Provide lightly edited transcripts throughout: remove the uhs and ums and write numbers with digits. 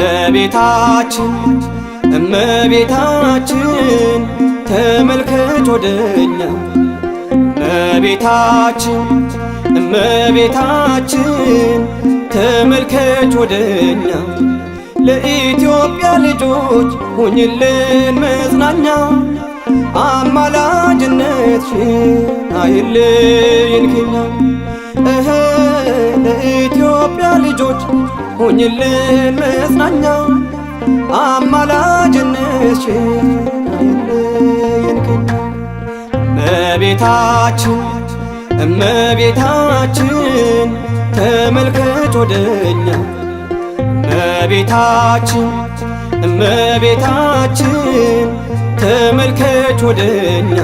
እመቤታችን እመቤታችን ተመልከች ወደኛ እመቤታችን እመቤታችን ተመልከች ወደኛ ለኢትዮጵያ ልጆች ሁኝልን መጽናኛ አማላጅነትሽን አይለየን ከኛ ለኢትዮጵያ ልጆች ሁኝልን መጽናኛ አማላጅነትሽን አይለየን ከኛ እመቤታችን እመቤታችን ተመልከች ወደኛ እመቤታችን እመቤታችን ተመልከች ወደኛ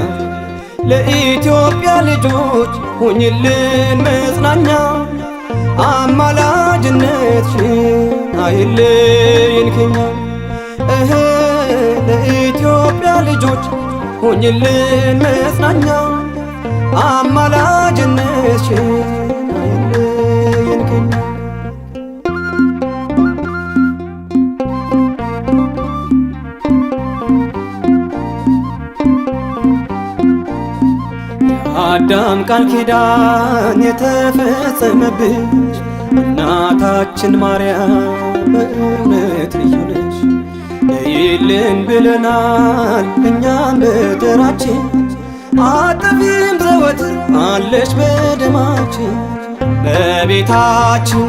ለኢትዮጵያ ልጆች ሁኝልን መጽናኛ አማላጅነትሽን አይለየን ከኛ ለኢትዮጵያ ልጆች ሁኝልን መጽናኛ አማላጅነትሽን አይለየን ከኛ የአዳም ቃል ኪዳን የተፈጸመብሽ እናታችን ማርያም በእውነት ልዩ ነሽ። ነይልን ብለናል እኛም በተራችን አጠፊም ዘወትር አለሽ በደማችን እመቤታችን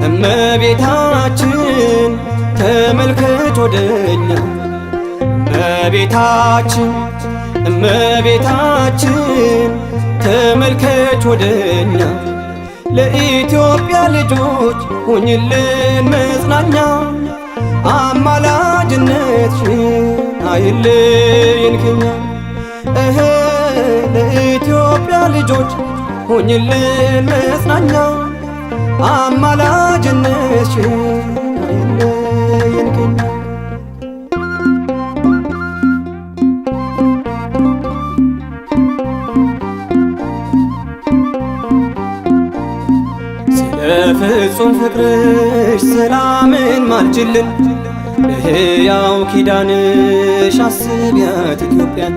እመቤታችን ተመልከች ወደኛ እመቤታችን እመቤታችን ተመልከች ወደኛ ለኢትዮጵያ ልጆች ሁኝልን መጽናኛ አማላጅነትሽን አይለየን ከኛ ለኢትዮጵያ ልጆች ሁኝልን መጽናኛ አማላጅነትሽን አይለየን ከኛ ፍጹም ፍቅርሽ ሰላምን ማልጅልን ለሕያው ኪዳንሽ አስቢያት ኢትዮጵያን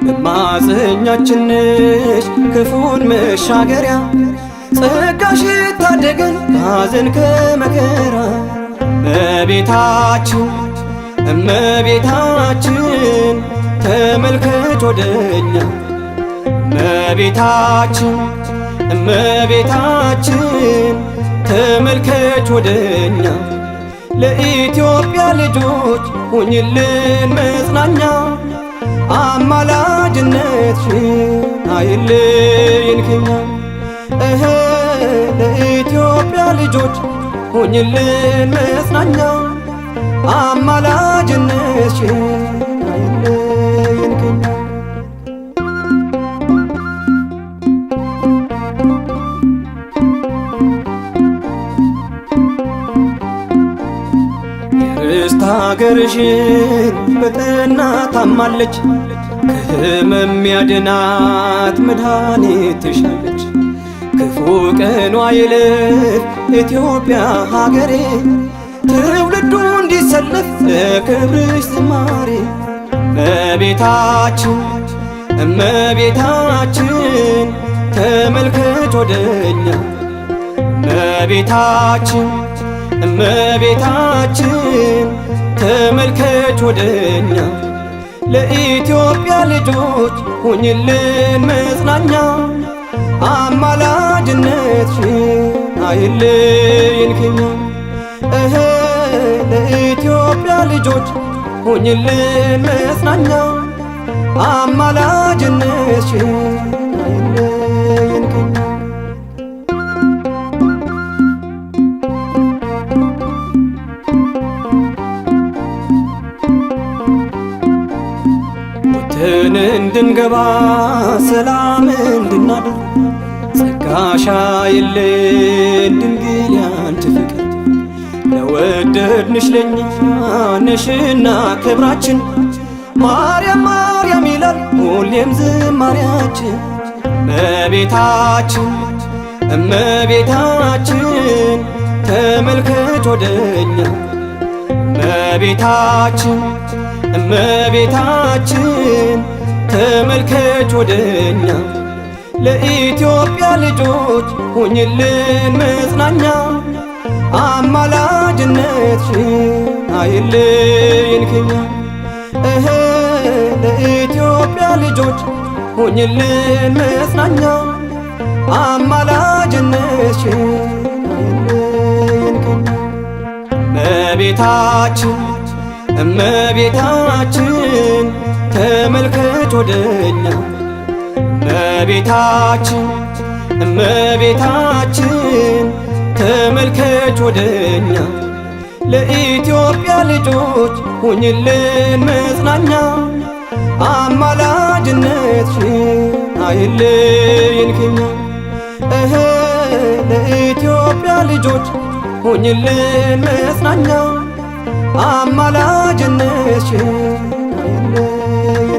መማፀኛችን ነሽ ክፉን መሻገሪያ ጸጋሽ ታደገን ከሐዘን ከመከራ እመቤታችን እመቤታችን ተመልከች ወደኛ እመቤታችን እመቤታችን ተመልከች ወደኛ ለኢትዮጵያ ልጆች ሁኝልን መጽናኛ አማላጅነትሽን አይለየን ከኛ ለኢትዮጵያ ልጆች ሁኝልን መጽናኛ አማላጅነትሽን አይለየን ከኛ ርስት ሀገርሽን በጠና ታማለች ከሕመም ያድናት መድኃኒት ትሻለች ክፉ ቀኗ ይለፍ ኢትዮጵያ ሀገሬ ትውልዱ እንዲሰለፍ ለክብርሽ ዝማሬ እመቤታችን እመቤታችን ተመልከች ወደኛ እመቤታችን እመቤታችን ተመልከች ወደኛ ለኢትዮጵያ ልጆች ሁኝልን መጽናኛ አማላጅነትሽን አይለየን ከኛ ለኢትዮጵያ ልጆች ሁኝልን መጽናኛ አማላጅነትሽን አይለየን ከኛ ሞትን እንድንገባ ሰላም እንድናድር ጸጋሽ አይለየን ድንግል ያንቺ ፍቅር ለወደድንሽ ለኛ ነሽና ክብራችን ማርያም ማርያም ይላል ሁሌም ዝማሪያችን እመቤታችን እመቤታችን ተመልከች ወደኛ እመቤታችን እመቤታችን ተመልከች ወደኛ ለኢትዮጵያ ልጆች ሁኝልን መጽናኛ አማላጅነትሽን አይለየን ከኛ ለኢትዮጵያ ልጆች ሁኝልን መጽናኛ አማላጅነትሽን አይለየን ከኛ እመቤታችን እመቤታችን ተመልከች ወደኛ እመቤታችን እመቤታችን ተመልከች ወደኛ ለኢትዮጵያ ልጆች ሁኝልን መጽናኛ አማላጅነትሽን አይለየን ከኛ ለኢትዮጵያ ልጆች ሁኝልን መጽናኛ አማላጅነትሽን አይለየን